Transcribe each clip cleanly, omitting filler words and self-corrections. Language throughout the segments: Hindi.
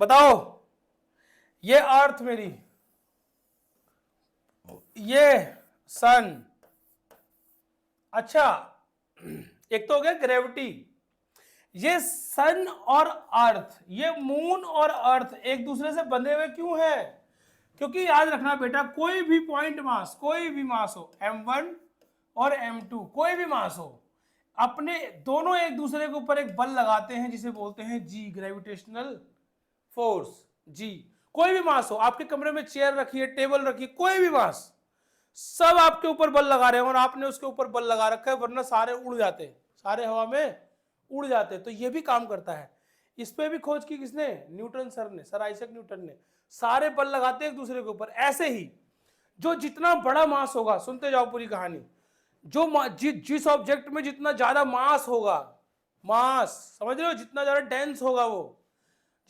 बताओ, ये अर्थ मेरी, ये सन, अच्छा एक तो हो गया ग्रेविटी, ये सन और अर्थ, ये मून और अर्थ एक दूसरे से बंधे हुए क्यों है? क्योंकि याद रखना बेटा, कोई भी पॉइंट मास, कोई भी मास हो, m1 और m2, कोई भी मास हो, अपने दोनों एक दूसरे के ऊपर एक बल लगाते हैं जिसे बोलते हैं जी, ग्रेविटेशनल फोर्स जी। कोई भी मास हो, आपके कमरे में चेयर रखी है, टेबल रखी है, कोई भी मास, सब आपके ऊपर बल लगा रहे हैं और आपने उसके ऊपर बल लगा रखा है, वरना सारे उड़ जाते, सारे हवा में उड़ जाते। तो ये भी काम करता है। इस पे भी खोज की किसने? न्यूटन सर ने, सर आइजैक न्यूटन ने। सारे बल लगाते हैं एक दूसरे के ऊपर। ऐसे ही जो जितना बड़ा मास होगा, सुनते जाओ पूरी कहानी, जो जिस ऑब्जेक्ट में जितना ज्यादा मास होगा, मास समझ रहे हो, जितना ज्यादा डेंस होगा वो,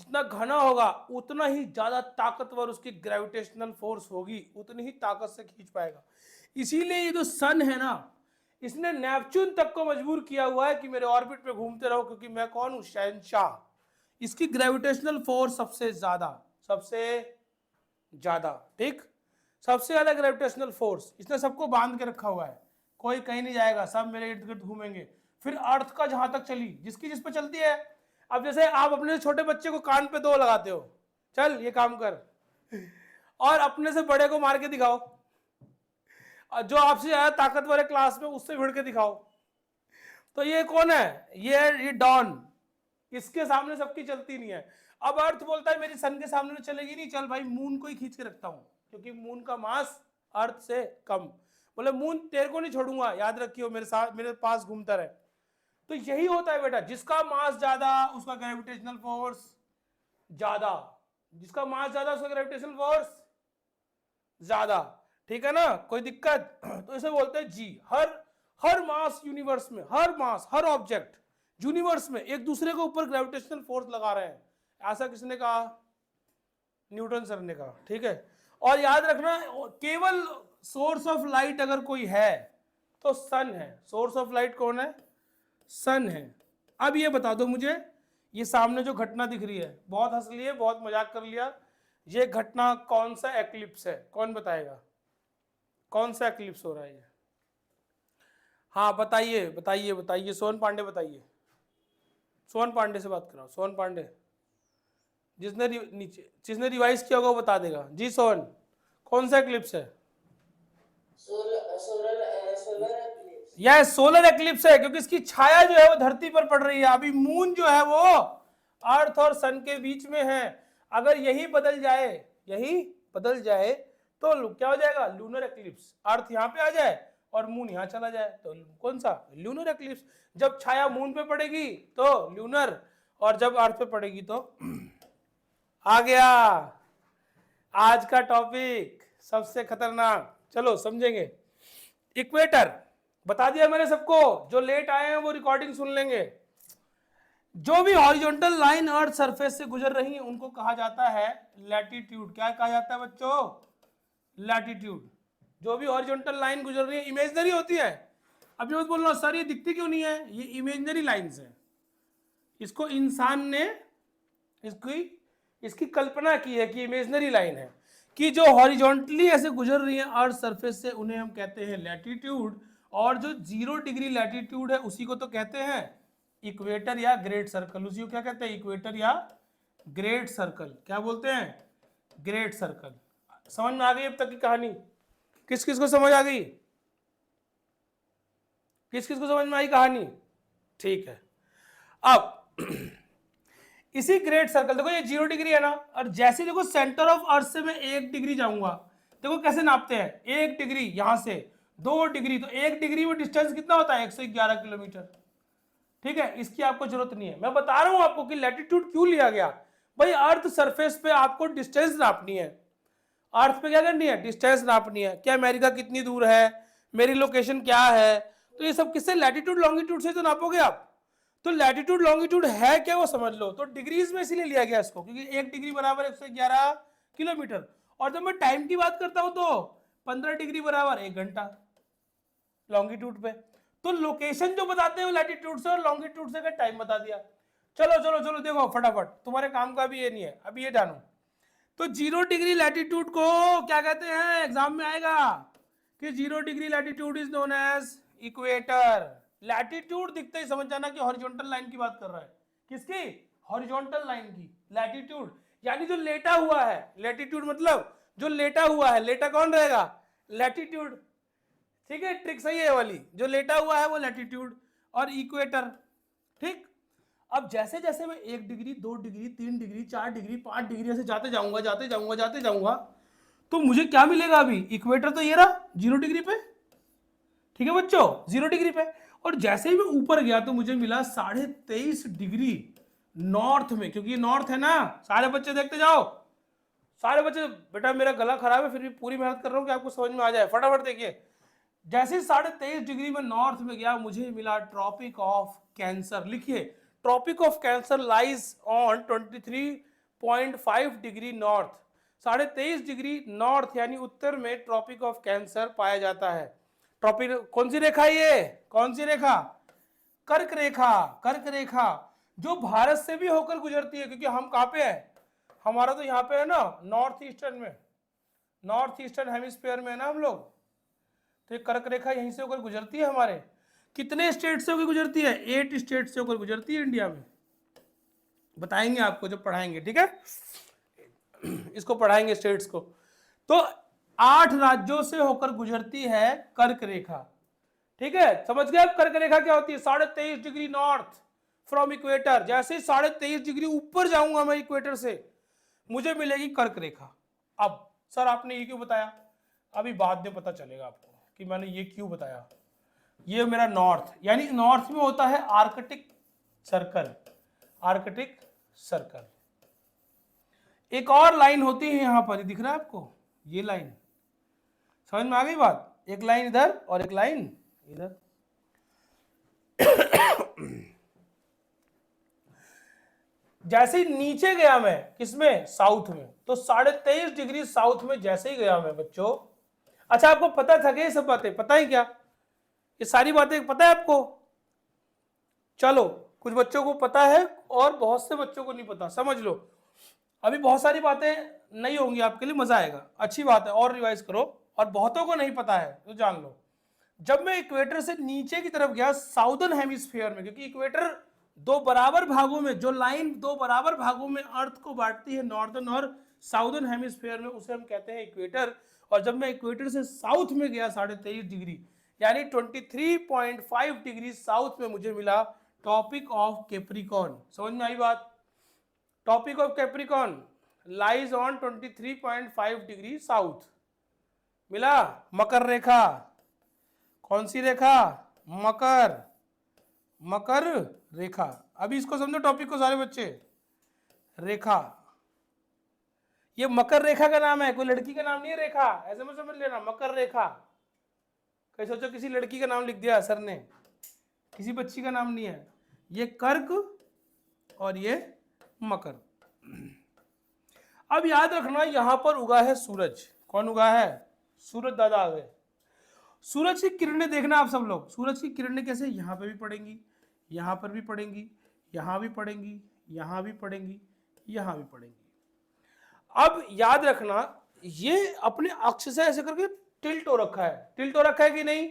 जितना घना होगा, उतना ही ज्यादा ताकतवर उसकी ग्रेविटेशनल फोर्स होगी, उतनी ही ताकत से खींच पाएगा। इसीलिए ये जो सन है ना, इसने नेपच्यून तक को मजबूर किया हुआ है कि मेरे ऑर्बिट पे घूमते रहो, क्योंकि मैं कौन हूं? शहंशाह। इसकी ग्रेविटेशनल फोर्स सबसे ज्यादा, सबसे ज्यादा, ठीक, सबसे ज्यादा ग्रेविटेशनल फोर्स। इसने सबको बांध के रखा हुआ है, कोई कहीं नहीं जाएगा, सब मेरे इर्द गिर्द घूमेंगे। फिर अर्थ का जहां तक चली, जिसकी जिस पे चलती है। अब जैसे आप अपने छोटे बच्चे को कान पे 2 लगाते हो, चल ये काम कर, और अपने से बड़े को मार के दिखाओ, जो आपसे ज्यादा ताकतवर है क्लास में, उससे भिड़ के दिखाओ, तो ये कौन है? ये डॉन, इसके सामने सबकी चलती नहीं है। अब अर्थ बोलता है मेरी सन के सामने तो चलेगी नहीं, चल भाई मून को ही खींच के रखता हूं, क्योंकि मून का मास अर्थ से कम। बोले मून तेरे को नहीं छोड़ूंगा, याद रखियो, मेरे साथ मेरे पास घूमता रहे। तो यही होता है बेटा, जिसका मास ज्यादा उसका ग्रेविटेशनल फोर्स ज्यादा, जिसका मास ज्यादा उसका ग्रेविटेशनल फोर्स ज्यादा, ठीक है ना? कोई दिक्कत? तो इसे बोलते हैं जी। हर मास यूनिवर्स में, हर मास, हर ऑब्जेक्ट यूनिवर्स में एक दूसरे के ऊपर ग्रेविटेशनल फोर्स लगा रहे हैं। ऐसा किसने कहा? न्यूटन सर ने कहा, ठीक है। और याद रखना, केवल सोर्स ऑफ लाइट अगर कोई है तो सन है। सोर्स ऑफ लाइट कौन है? सन है। अब ये बता दो मुझे, ये सामने जो घटना दिख रही है, बहुत हंस लिए, बहुत मजाक कर लिया, ये घटना कौन सा एक्लिप्स है? कौन बताएगा कौन सा एक्लिप्स हो रहा है ये? हाँ बताइए बताइए बताइए, सोहन पांडे बताइए। सोहन पांडे से बात कर रहा हूँ, सोहन पांडे, जिसने रिवाइज किया होगा वो बता देगा। जी सोहन, कौन सा एक्लिप्स है? यह सोलर एक्लिप्स है, क्योंकि इसकी छाया जो है वो धरती पर पड़ रही है। अभी मून जो है वो अर्थ और सन के बीच में है। अगर यही बदल जाए, यही बदल जाए तो क्या हो जाएगा? Lunar eclipse. अर्थ यहाँ पे आ जाए और मून यहाँ चला जाए तो कौन सा? Lunar eclipse. जब छाया मून पे पड़ेगी तो लूनर, और जब अर्थ पे पड़ेगी तो आ गया आज का टॉपिक, सबसे खतरनाक। चलो समझेंगे। इक्वेटर बता दिया मैंने सबको, जो लेट आए हैं वो रिकॉर्डिंग सुन लेंगे। जो भी हॉरिजॉन्टल लाइन अर्थ सरफेस से गुजर रही है उनको कहा जाता है लैटिट्यूड। क्या कहा जाता है बच्चों? लैटिट्यूड। जो भी हॉरिजॉन्टल लाइन गुजर रही है, इमेजिनरी होती है। अब ये मत बोलना सर ये दिखती क्यों नहीं है, ये इमेजिनरी लाइंस है। इसको इंसान ने इसकी कल्पना की है कि इमेजिनरी लाइन है, कि जो हॉरिजॉन्टली ऐसे गुजर रही है अर्थ सरफेस से, उन्हें हम कहते हैं लैटिट्यूड। और जो 0 डिग्री लैटिट्यूड है उसी को तो कहते हैं इक्वेटर या ग्रेट सर्कल। उसी को क्या कहते हैं? इक्वेटर या ग्रेट सर्कल। क्या बोलते हैं? Great circle. समझ में आ गई अब तक की कहानी? किस किस को समझ आ गई? किस किस को समझ में आई कहानी? ठीक है। अब इसी ग्रेट सर्कल, देखो ये 0 डिग्री है ना, और जैसे देखो सेंटर ऑफ अर्थ से मैं 1 डिग्री जाऊंगा, देखो कैसे नापते हैं? 1 डिग्री यहां से 2 डिग्री, तो 1 डिग्री में डिस्टेंस कितना होता है? 111 किलोमीटर। ठीक है, इसकी आपको जरूरत नहीं है। मैं बता रहा हूं आपको कि लैटिट्यूड क्यों लिया गया। भाई अर्थ सरफेस पे आपको डिस्टेंस नापनी है। अर्थ पे क्या करनी है? डिस्टेंस नापनी है। क्या अमेरिका कितनी दूर है, मेरी लोकेशन क्या है, तो ये सब किससे? लैटिट्यूड लॉन्गिट्यूड से तो नापोगे आप। तो लैटिट्यूड लॉन्गिट्यूड है क्या वो समझ लो। तो डिग्रीज में इसीलिए लिया गया इसको, क्योंकि 1 डिग्री बराबर 111 किलोमीटर। और जब मैं टाइम की बात करता हूं तो 15 डिग्री बराबर 1 घंटा लॉन्गिट्यूड पे। तो लोकेशन जो बताते हैं लैटिट्यूड से और लॉन्गिट्यूड से का टाइम बता दिया। चलो चलो चलो देखो फटाफट, तुम्हारे काम का भी ये नहीं है, अभी ये जानो। तो 0 डिग्री लैटिट्यूड को क्या कहते हैं, एग्जाम में आएगा कि 0 degree latitude is known as equator. Latitude दिखते ही समझ जाना कि हॉरिजॉन्टल लाइन की बात कर रहा है। किसकी? हॉरिजॉन्टल लाइन की। लैटिट्यूड यानी जो लेटा हुआ है, लैटिट्यूड मतलब जो लेटा हुआ है, लेटा कौन रहेगा? लैटिट्यूड। ठीक है, ट्रिक सही है वाली, जो लेटा हुआ है वो लैटिट्यूड, और इक्वेटर। ठीक, अब जैसे जैसे मैं 1 degree 2 degree 3 degree 4 degree 5 degree ऐसे जाते जाऊंगा जाते जाऊंगा जाते जाऊंगा, तो मुझे क्या मिलेगा? अभी इक्वेटर तो ये रहा 0 डिग्री पे, ठीक है बच्चों, 0 डिग्री पे। और जैसे ही मैं ऊपर गया तो मुझे मिला 23.5 डिग्री नॉर्थ में, क्योंकि ये नॉर्थ है ना। सारे बच्चे देखते जाओ, सारे बच्चे। बेटा मेरा गला खराब है, फिर भी पूरी मेहनत कर रहा हूँ कि आपको समझ में आ जाए, फटाफट देखिए। जैसे 23.5 डिग्री में नॉर्थ में गया, मुझे मिला ट्रॉपिक ऑफ कैंसर। लिखिए, tropic of cancer lies on 23.5 degree north. 23.5 degree north यानी उत्तर में ट्रॉपिक ऑफ कैंसर पाया जाता है। ट्रॉपिक कौन सी रेखा? ये कौन सी रेखा? कर्क रेखा। कर्क रेखा जो भारत से भी होकर गुजरती है, क्योंकि हम कहाँ पे है? हमारा तो यहाँ पे है ना, नॉर्थ ईस्टर्न में, नॉर्थ ईस्टर्न हेमिस्फीयर में है ना हम लोग। तो ये कर्क रेखा यहीं से होकर गुजरती है हमारे। कितने स्टेट से होकर गुजरती है? 8 स्टेट से होकर गुजरती है इंडिया में। बताएंगे आपको जब पढ़ाएंगे, ठीक है, इसको पढ़ाएंगे स्टेट्स को। तो 8 राज्यों से होकर गुजरती है कर्क रेखा। ठीक है, समझ गए आप कर्क रेखा क्या होती है? 23.5 डिग्री नॉर्थ फ्रॉम इक्वेटर। जैसे 23.5 डिग्री ऊपर जाऊंगा मैं इक्वेटर से, मुझे मिलेगी कर्क रेखा। अब सर आपने ये क्यों बताया? अभी बाद में पता चलेगा आपको कि मैंने ये क्यों बताया। ये मेरा नॉर्थ, यानी नॉर्थ में होता है आर्कटिक सर्कल। Arctic circle. एक और लाइन होती है यहां पर, दिख रहा है आपको ये लाइन? समझ में आ गई बात? एक लाइन इधर और एक लाइन इधर। जैसे ही नीचे गया मैं, किसमें? साउथ में। तो 23.5 डिग्री साउथ में जैसे ही गया मैं बच्चों। अच्छा आपको पता था कि ये सब बातें? पता है क्या ये सारी बातें पता है आपको? चलो कुछ बच्चों को पता है और बहुत से बच्चों को नहीं पता, समझ लो। अभी बहुत सारी बातें नहीं होंगी आपके लिए, मजा आएगा, अच्छी बात है, और रिवाइज करो। और बहुतों को नहीं पता है तो जान लो। जब मैं इक्वेटर से नीचे की तरफ गया साउदर्न हेमिस्फीयर में, क्योंकि इक्वेटर 2 बराबर भागों में, जो लाइन 2 बराबर भागों में अर्थ को बांटती है, नॉर्दर्न और साउदर्न हेमिस्फीयर में, उसे हम कहते हैं इक्वेटर। और जब मैं इक्वेटर से साउथ में गया 23.5 डिग्री यानी 23.5 डिग्री साउथ में, मुझे मिला टॉपिक ऑफ कैप्रिकॉर्न। समझ में आई बात? Topic of Capricorn lies on 23.5 degree south. मिला मकर रेखा। कौन सी रेखा? मकर, मकर रेखा। अभी इसको समझो टॉपिक को सारे बच्चे। रेखा, ये मकर रेखा का नाम है, कोई लड़की का नाम नहीं है रेखा, ऐसे में समझ लेना, मकर रेखा। कहीं सोचो किसी लड़की का नाम लिख दिया सर ने, किसी बच्ची का नाम नहीं है। ये कर्क और ये मकर। अब याद रखना यहां पर उगा है सूरज। कौन उगा है? सूरज दादा आ गए। सूरज की किरणें देखना आप सब लोग, सूरज की किरणें कैसे यहां पे भी पड़ेंगी, यहां पर भी पड़ेंगी, यहां भी पड़ेंगी, यहां भी पड़ेंगी, यहां भी पड़ेंगी। अब याद रखना ये अपने अक्ष से ऐसे करके टिल्ट हो रखा है, टिल्ट हो रखा है कि नहीं?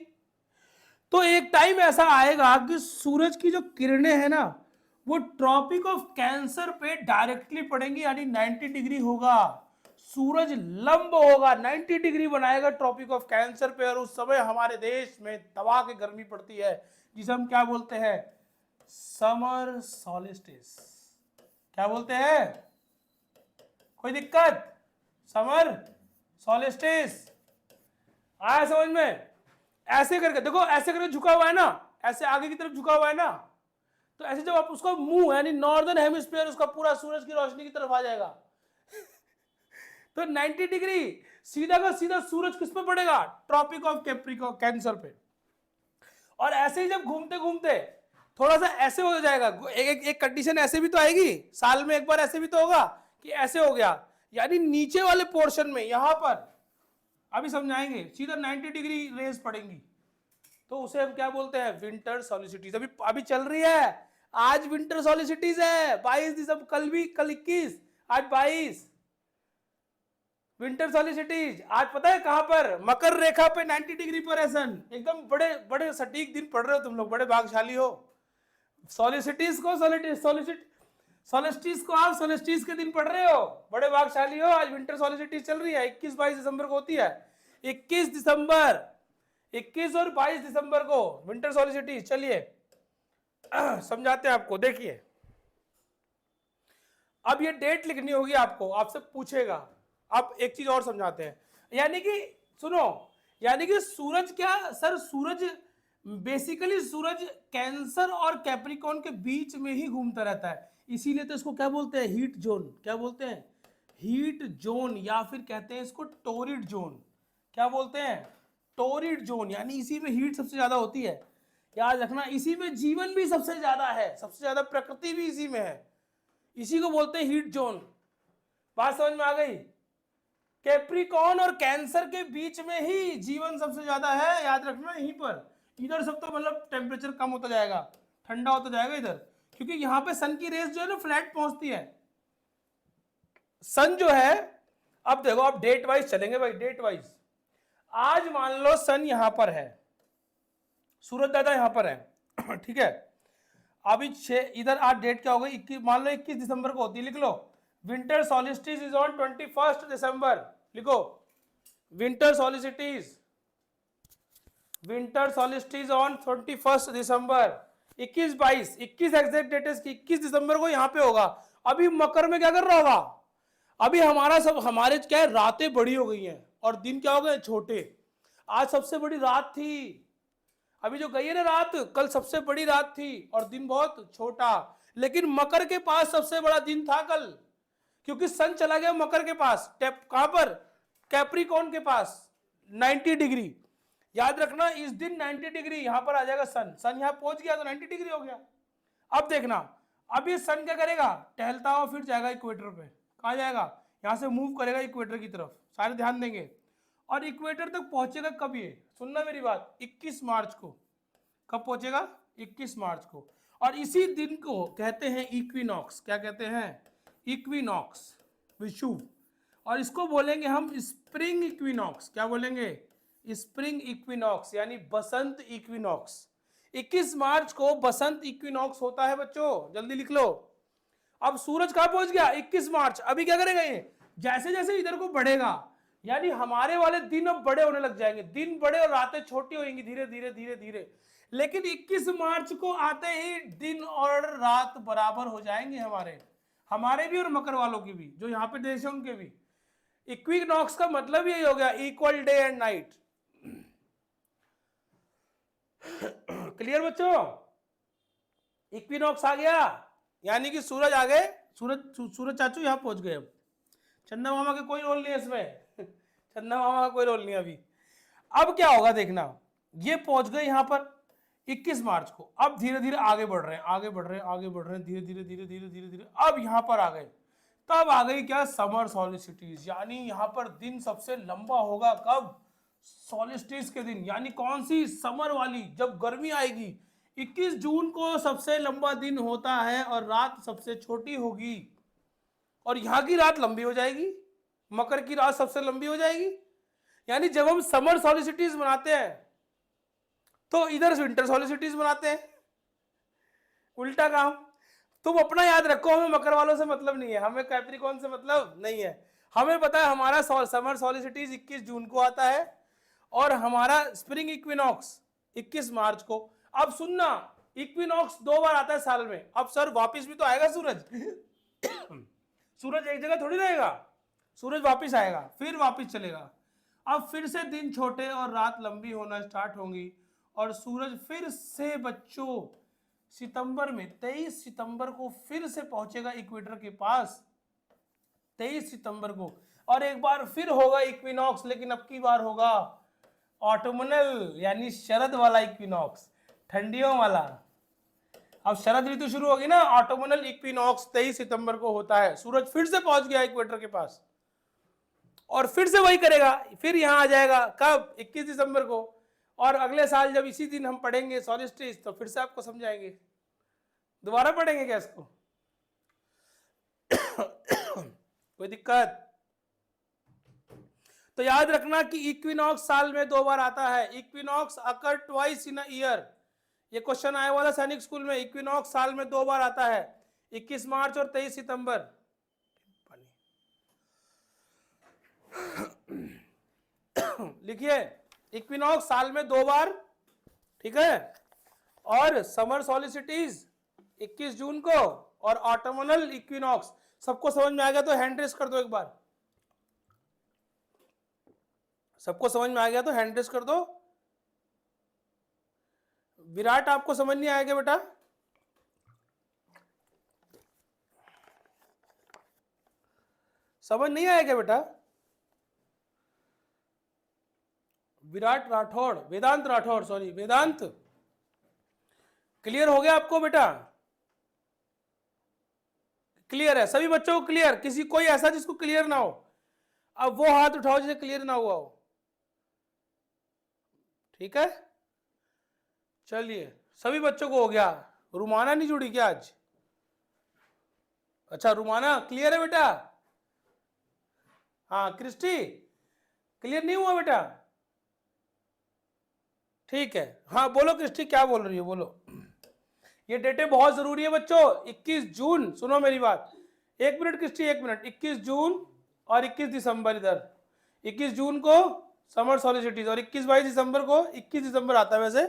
तो एक टाइम ऐसा आएगा कि सूरज की जो किरणें हैं ना, वो ट्रॉपिक ऑफ कैंसर पे डायरेक्टली पड़ेंगी, यानी 90 डिग्री होगा, सूरज लंब होगा, 90 डिग्री बनाएगा ट्रॉपिक ऑफ कैंसर पे। और उस समय हमारे देश में तबाह की गर्मी पड़ती है, जिसे हम क्या बोलते हैं? Summer solstice. क्या बोलते हैं? कोई दिक्कत? समर सॉलिस्टिस आया समझ में? ऐसे करके देखो, ऐसे करके झुका हुआ है ना, ऐसे आगे की तरफ झुका हुआ है ना, तो ऐसे जब आप उसको मुंह यानी नॉर्दर्न हेमिस्फीयर उसका पूरा सूरज की रोशनी की तरफ आ जाएगा तो 90 डिग्री सीधा का सीधा सूरज किस पे पड़ेगा? ट्रॉपिक ऑफ कैप्रिकॉर्न कैंसर पे। और ऐसे ही जब घूमते घूमते थोड़ा सा ऐसे हो जाएगा, एक कंडीशन ऐसे भी तो आएगी, साल में एक बार ऐसे भी तो होगा कि ऐसे हो गया, यानी नीचे वाले पोर्शन में यहां पर, अभी समझाएंगे, सीधा 90 डिग्री रेज पड़ेंगी, तो उसे हम क्या बोलते हैं? विंटर सॉलिसिटीज। अभी चल रही है, आज विंटर सॉलिसिटीज है 22 दिसंबर, कल 21, आज 22 विंटर सॉलिसिटीज। आज पता है कहां पर? मकर रेखा पे 90 डिग्री पर है सन। एकदम बड़े बड़े सटीक दिन पढ़ रहे हो तुम लोग, बड़े भाग्यशाली हो। सॉलिसिटीज को सोलिस्टिस को आप सोलिस्टिस के दिन पढ़ रहे हो, बड़े भाग्यशाली हो। आज विंटर सॉलिसिटीज चल रही है, 21-22 दिसंबर को होती है। 21 दिसंबर, 21 और 22 दिसंबर को विंटर सॉलिसिटीज। चलिए समझाते हैं आपको, देखिए अब ये डेट लिखनी होगी आपको, आपसे पूछेगा। अब एक चीज और समझाते हैं, यानी कि सुनो, यानी कि सूरज क्या सर, सूरज बेसिकली सूरज कैंसर और कैप्रिकॉर्न के बीच में ही घूमता रहता है, इसीलिए तो इसको क्या बोलते हैं? Heat zone. क्या बोलते हैं? हीट जोन, या फिर कहते हैं इसको टोरिड जोन। क्या बोलते हैं? टोरिड जोन, यानी इसी में हीट सबसे ज्यादा होती है। याद रखना, इसी में जीवन भी सबसे ज्यादा है, सबसे ज्यादा प्रकृति भी इसी में है, इसी को बोलते हैं हीट जोन। बात समझ में आ गई? कैप्रिकॉर्न और कैंसर के बीच में ही जीवन सबसे ज्यादा है, याद रखना यहीं पर। इधर सब तो मतलब टेम्परेचर कम होता जाएगा, ठंडा होता जाएगा इधर, क्योंकि यहां पे सन की रेस जो है ना फ्लैट पहुंचती है। सन जो है, अब देखो, आप डेट वाइज चलेंगे भाई, डेट वाइज। आज मान लो सन यहां पर है, सूरज दादा यहां पर है, ठीक है। अभी इधर आज डेट क्या हो गई? 21, मान लो 21 दिसंबर को होती है, लिख लो winter solstice is on 21 December. लिखो winter solstice, winter solstice on 21 December. 21-22, 21 exact date है इसकी, 21 दिसंबर को यहां पे होगा। अभी मकर में क्या कर रहा होगा? अभी हमारे क्या है, रातें बड़ी हो गई हैं और दिन क्या हो गए? छोटे। आज सबसे बड़ी रात थी, अभी जो गई है ना रात, कल सबसे बड़ी रात थी और दिन बहुत छोटा। लेकिन मकर के पास सबसे बड़ा दिन था कल, क्योंकि सन चला गया मकर के पास। कहां पर? कैप्रिकॉर्न के पास 90 डिग्री। याद रखना, इस दिन 90 डिग्री यहां पर आ जाएगा सन। सन यहां पहुंच गया तो 90 डिग्री हो गया। अब देखना, अब ये सन क्या करेगा? टहलता हुआ फिर जाएगा इक्वेटर पे। कहा जाएगा? यहां से मूव करेगा इक्वेटर की तरफ, सारे ध्यान देंगे। और इक्वेटर तक पहुंचेगा कब? ये सुनना मेरी बात, 21 मार्च को। कब पहुंचेगा? 21 मार्च को। और इसी दिन को कहते हैं इक्विनॉक्स। क्या कहते हैं? इक्विनॉक्स, विषुव। और इसको बोलेंगे हम स्प्रिंग इक्विनॉक्स। क्या बोलेंगे? स्प्रिंग इक्विनॉक्स, यानी बसंत इक्विनॉक्स। 21 मार्च को बसंत इक्विनॉक्स होता है बच्चों, जल्दी लिख लो। अब सूरज कहां पहुंच गया? 21 मार्च। अभी क्या करेगा ये? जैसे जैसे इधर को बढ़ेगा, यानी हमारे वाले दिन अब बड़े होने लग जाएंगे, दिन बड़े और रातें छोटी होंगी धीरे धीरे धीरे धीरे। लेकिन 21 मार्च को आते ही दिन और रात बराबर हो जाएंगे, हमारे भी और मकर वालों की भी, जो यहाँ पे देश है उनके भी। इक्विनॉक्स का मतलब यही हो गया, equal day and night. Clear बच्चों? इक्विनॉक्स आ गया, यानी कि सूरज आ गए, सूरज चाचू यहाँ पहुंच गए। अब चंदा मामा का कोई रोल नहीं है इसमें, चंदा मामा का कोई रोल नहीं अभी। अब क्या होगा देखना, ये पहुंच गए यहां पर 21 मार्च को। अब धीरे धीरे आगे बढ़ रहे हैं, आगे बढ़ रहे हैं, आगे बढ़ रहे हैं, धीरे धीरे धीरे धीरे धीरे धीरे। अब यहां पर आ गए, तब आ गई क्या? समर सॉलिस्टिस, यानी यहां पर दिन सबसे लंबा होगा। कब? सॉलिस्टिस के दिन, यानी कौन सी? समर वाली, जब गर्मी आएगी। 21 जून को सबसे लंबा दिन होता है और रात सबसे छोटी होगी, और यहां की रात लंबी हो जाएगी, मकर की रात सबसे लंबी हो जाएगी। यानी जब हम समर सॉलिस्टिस मनाते हैं तो इधर विंटर सॉलिस्टिस मनाते हैं, उल्टा काम। तुम अपना याद रखो, हमें मकर वालों से मतलब नहीं है, हमें कैप्रिकॉर्न से मतलब नहीं है। हमें पता है हमारा समर सॉलिस्टिस 21 जून को आता है और हमारा स्प्रिंग इक्विनॉक्स 21 मार्च को। अब सुनना, इक्विनॉक्स 2 बार आता है साल में। अब सर वापिस भी तो आएगा सूरज सूरज एक जगह थोड़ी रहेगा, सूरज वापिस आएगा, फिर वापिस चलेगा। अब फिर से दिन छोटे और रात लंबी होना स्टार्ट होंगी, और सूरज फिर से बच्चों सितंबर में 23 सितंबर को फिर से पहुंचेगा इक्वेटर के पास, 23 सितंबर को। और एक बार फिर होगा इक्विनॉक्स, लेकिन अब की बार होगा ऑटोमनल, यानी शरद वाला इक्विनॉक्स, ठंडियों वाला। अब शरद ऋतु शुरू होगी ना, ऑटोमनल इक्विनॉक्स 23 सितंबर को होता है। सूरज फिर से पहुंच गया इक्वेटर के पास और फिर से वही करेगा, फिर यहां आ जाएगा। कब? 21 दिसंबर को। और अगले साल जब इसी दिन हम पढ़ेंगे सॉलिस्टिस, तो फिर से आपको समझाएंगे। दोबारा पढ़ेंगे क्या इसको? कोई दिक्कत? तो याद रखना कि इक्विनॉक्स साल में 2 बार आता है। Equinox occur twice in a year. ये क्वेश्चन आया वाला सैनिक स्कूल में। इक्विनॉक्स साल में 2 बार आता है, 21 मार्च और 23 सितंबर। लिखिए, इक्विनॉक्स साल में 2 बार, ठीक है। और समर सॉलिसिटीज 21 जून को, और ऑटोमनल इक्विनॉक्स। सबको समझ में आ गया तो हैंड रेस कर दो एक बार। सबको समझ में आ गया तो हैंड रेस कर दो। विराट, आपको समझ नहीं आएगा बेटा? समझ नहीं आएगा बेटा? विराट राठौड़, वेदांत राठौड़, सॉरी वेदांत, क्लियर हो गया आपको बेटा? क्लियर है सभी बच्चों को? क्लियर? किसी कोई ऐसा जिसको क्लियर ना हो? अब वो हाथ उठाओ जिसे क्लियर ना हुआ हो। ठीक है, चलिए सभी बच्चों को हो गया। रुमाना नहीं जुड़ी क्या आज? अच्छा रुमाना क्लियर है बेटा? हाँ क्रिस्टी क्लियर नहीं हुआ बेटा? ठीक है, हाँ बोलो क्रिस्टी, क्या बोल रही हो बोलो। ये डेटें बहुत जरूरी है बच्चों। 21 जून, सुनो मेरी बात, 1 मिनट क्रिस्टी 1 मिनट। 21 जून और 21 दिसंबर, इधर 21 जून को समर सॉलिसिटीज, और 21-22 दिसंबर को, 21 दिसंबर आता है वैसे,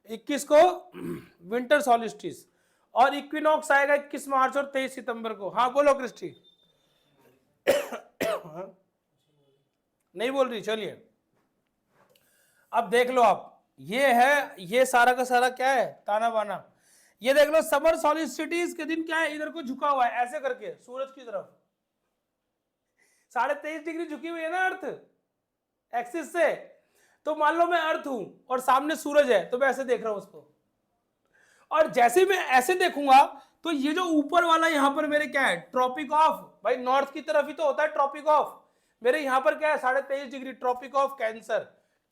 21 को विंटर सॉलिस्टिस, और इक्विनॉक्स आएगा 21 मार्च और 23 सितंबर को। हाँ बोलो क्रिस्टी। नहीं बोल रही, चलिए अब देख लो आप। ये है, ये सारा का सारा क्या है, ताना बाना। ये देख लो, समर सॉलिसिटीज के दिन क्या है, इधर को झुका हुआ है ऐसे करके सूरज की तरफ, 23.5 डिग्री झुकी हुई है ना अर्थ एक्सिस से। तो मान लो मैं अर्थ हूं और सामने सूरज है, तो मैं ऐसे देख रहा हूं उसको, और जैसे मैं ऐसे देखूंगा तो ये जो ऊपर वाला यहां पर मेरे क्या है, ट्रॉपिक ऑफ, भाई नॉर्थ की तरफ ही तो होता है ट्रॉपिक ऑफ। मेरे यहां पर क्या है 23.5 degree, tropic of cancer.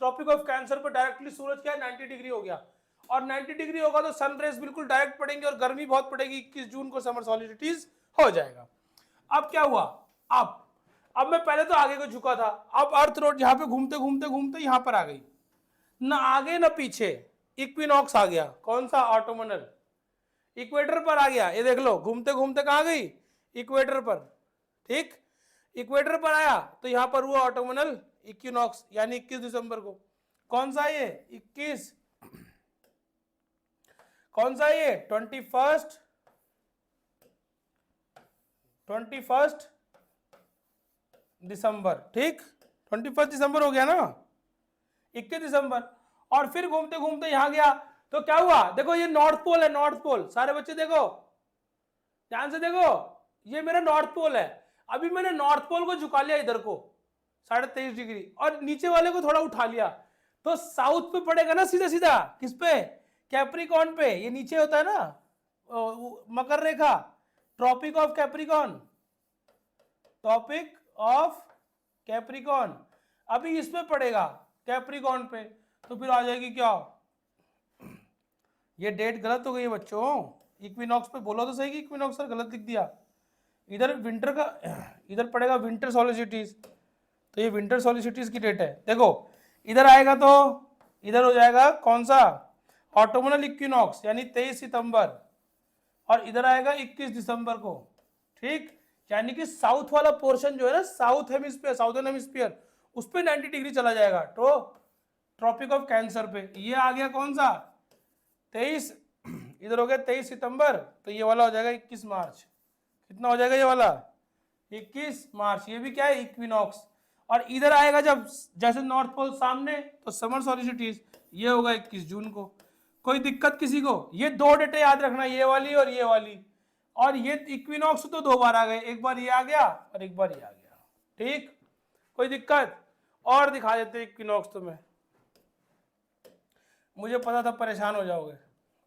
Tropic of cancer पर डायरेक्टली सूरज क्या है 90 डिग्री हो गया, और 90 डिग्री होगा तो सन रेज बिल्कुल डायरेक्ट पड़ेंगे और गर्मी बहुत पड़ेगी। 21 जून को समर सॉलिसिटीज हो जाएगा। अब क्या हुआ, अब मैं पहले तो आगे को झुका था, अब अर्थ रोड यहाँ पे घूमते घूमते घूमते यहाँ पर आ गई, ना आगे ना पीछे, इक्विनॉक्स आ गया। कौन सा, ऑटोमनल, इक्वेटर पर आ गया। ये देख लो घूमते घूमते कहाँ गई, इक्वेटर पर। ठीक, इक्वेटर पर आया तो यहाँ पर हुआ ऑटोमनल इक्विनॉक्स, यानी 21 दिसंबर को। कौन सा ये 21, कौन सा ये 21 दिसंबर। ठीक, 21 दिसंबर हो गया ना, 21 दिसंबर। और फिर घूमते घूमते यहां गया तो क्या हुआ, देखो ये नॉर्थ पोल है, नॉर्थ पोल। सारे बच्चे देखो ध्यान से देखो, ये मेरा नॉर्थ पोल है। अभी मैंने नॉर्थ पोल को झुका लिया इधर को 23.5 डिग्री, और नीचे वाले को थोड़ा उठा लिया, तो साउथ पे पड़ेगा ना सीधा सीधा। किस पे, कैप्रिकॉन पे। ये नीचे होता है ना मकर रेखा, tropic of Capricorn, topic of Capricorn. अभी इस पे पड़ेगा कैप्रिकॉन पे, तो फिर आ जाएगी क्या, ये डेट गलत हो गई है बच्चों। इक्विनॉक्स पे बोलो तो सही कि इक्विनॉक्स सर गलत लिख दिया। इधर विंटर का, इधर पड़ेगा विंटर सॉलिसिटीज, तो ये विंटर सॉलिसिटीज की डेट है। देखो इधर आएगा तो इधर हो जाएगा कौन सा, ऑटोमनल इक्विनॉक्स, यानी 23 सितंबर, और इधर आएगा 21 दिसंबर को। ठीक, यानी कि साउथ वाला पोर्शन जो है ना, साउथ हेमिस्फीयर, साउथर्न हेमिस्फीयर, उस पे 90 डिग्री चला जाएगा, तो ट्रॉपिक ऑफ कैंसर पे। ये आ गया कौन सा 23, इधर हो गया 23 सितंबर, तो ये वाला हो जाएगा 21 मार्च। कितना हो जाएगा ये वाला, 21 मार्च। ये भी क्या है, इक्विनॉक्स। और इधर आएगा जब, जैसे नॉर्थ पोल सामने, तो समर सॉलिसिटीज, ये होगा 21 जून को। कोई दिक्कत किसी को? ये 2 डेटें याद रखना, ये वाली और ये वाली। और ये इक्विनॉक्स तो 2 बार आ गए, एक बार ये आ गया और एक बार ये आ गया। ठीक, कोई दिक्कत? और दिखा देते इक्विनॉक्स तुम्हें, मुझे पता था परेशान हो जाओगे,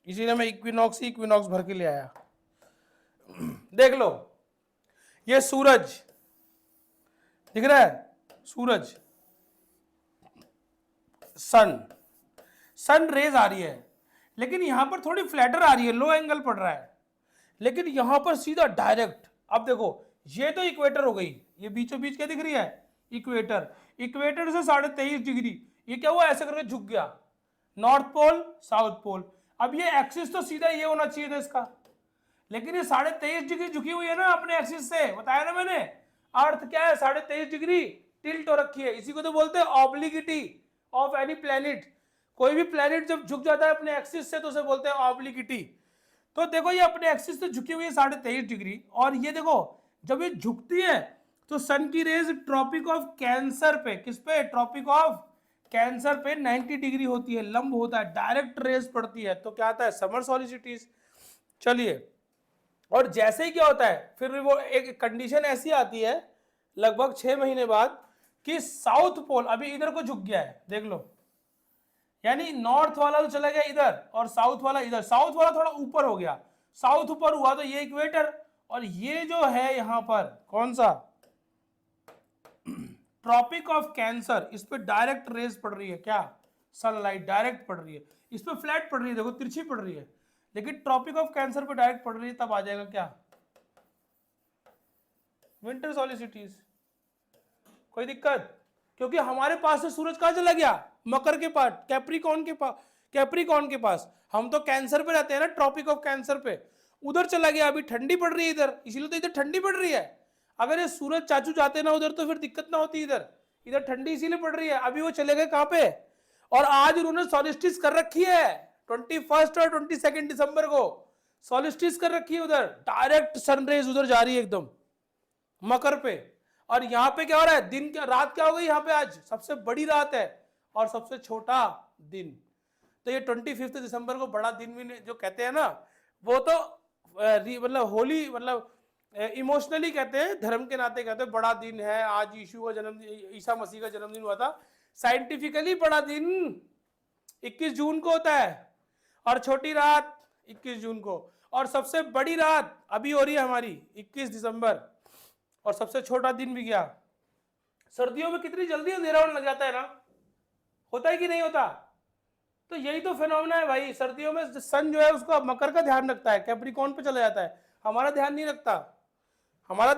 इसीलिए मैं इक्विनॉक्स ही इक्विनॉक्स भर के ले आया। देख लो, ये सूरज दिख रहा है, सूरज, सन रेज आ रही है, लेकिन यहां पर थोड़ी फ्लैटर आ रही है, लो एंगल पड़ रहा है। लेकिन यहां पर सीधा डायरेक्ट। अब देखो ये तो इक्वेटर हो गई, ये बीचों बीच क्या दिख रही है, इक्वेटर। इक्वेटर से 23.5 डिग्री ये क्या हुआ, ऐसे करके झुक गया, नॉर्थ पोल साउथ पोल। अब ये एक्सिस तो सीधा ये होना चाहिए था इसका, लेकिन ये 23.5 डिग्री झुकी हुई है ना अपने एक्सिस से, बताया ना मैंने। अर्थ क्या है, 23.5 डिग्री टिल्ट हो रखी है, इसी को तो बोलते हैं ऑब्लिगिटी ऑफ एनी प्लेनेट। कोई भी प्लेनेट जब झुक जाता है अपने एक्सिस से तो उसे बोलते हैं ऑब्लिगिटी। तो देखो ये अपने एक्सिस से झुकी हुई है 23.5 डिग्री, और ये देखो जब ये झुकती है तो सन की रेज ट्रॉपिक ऑफ कैंसर पे, किस पे, ट्रॉपिक ऑफ कैंसर पे 90 डिग्री होती है, लंब होता है, डायरेक्ट रेज पड़ती है, तो क्या आता है, समर सॉलिसिटीज। चलिए, और जैसे ही क्या होता है फिर वो एक कंडीशन ऐसी आती है लगभग 6 महीने बाद कि साउथ पोल अभी इधर को झुक गया है, देख लो, यानी नॉर्थ वाला तो चला गया इधर और साउथ वाला इधर, साउथ वाला थोड़ा ऊपर हो गया, साउथ ऊपर हुआ तो ये इक्वेटर, और ये जो है यहां पर कौन सा, ट्रॉपिक ऑफ कैंसर, इस पे डायरेक्ट रेज पड़ रही है, क्या, सनलाइट डायरेक्ट पड़ रही है, इस पे फ्लैट पड़ रही है, देखो तिरछी पड़ रही है, लेकिन ट्रॉपिक ऑफ कैंसर पे डायरेक्ट पड़ रही है, तब आ जाएगा क्या, विंटर सॉलिसिटीज। कोई दिक्कत, क्योंकि हमारे पास से सूरज कहां चला गया, मकर के पास, कैप्रिकॉर्न के पास, कैप्रिकॉर्न के पास, हम तो कैंसर पे रहते हैं ना, ट्रॉपिक ऑफ कैंसर पे, उधर चला गया, अभी ठंडी पड़ रही है इधर, इसीलिए तो इधर ठंडी पड़ रही है। अगर ये सूरज चाचू जाते ना उधर तो फिर दिक्कत ना होती, इधर इधर ठंडी इसीलिए पड़ रही है। अभी वो चले गए कहां पे, और आज उन्होंने सॉलिस्टिस कर रखी है 21 और 22 दिसंबर को, सॉलिस्टिस कर रखी है, उधर डायरेक्ट सनरेज उधर जा रही है एकदम मकर पे। और यहाँ पे क्या हो रहा है, दिन क्या, रात क्या हो गई यहाँ पे, आज सबसे बड़ी रात है और सबसे छोटा दिन। तो ये 25 दिसंबर को बड़ा दिन भी जो कहते हैं ना, वो तो मतलब होली, मतलब इमोशनली कहते हैं, धर्म के नाते कहते हैं बड़ा दिन है, आज यीशु का जन्म, ईसा मसीह का जन्मदिन हुआ था। साइंटिफिकली बड़ा दिन 21 जून को होता है, और छोटी रात 21 जून को, और सबसे बड़ी रात अभी हो रही है हमारी 21 दिसंबर, और सबसे छोटा दिन भी गया। सर्दियों में कितनी जल्दी अंधेरा होने लग जाता है ना, होता है कि नहीं होता। तो यही तो फिनोमेना है भाई, सर्दियों में सन जो है उसका मकर का ध्यान रखता है, कैप्रिकॉर्न पे चला जाता है, हमारा ध्यान नहीं रखता, हमारा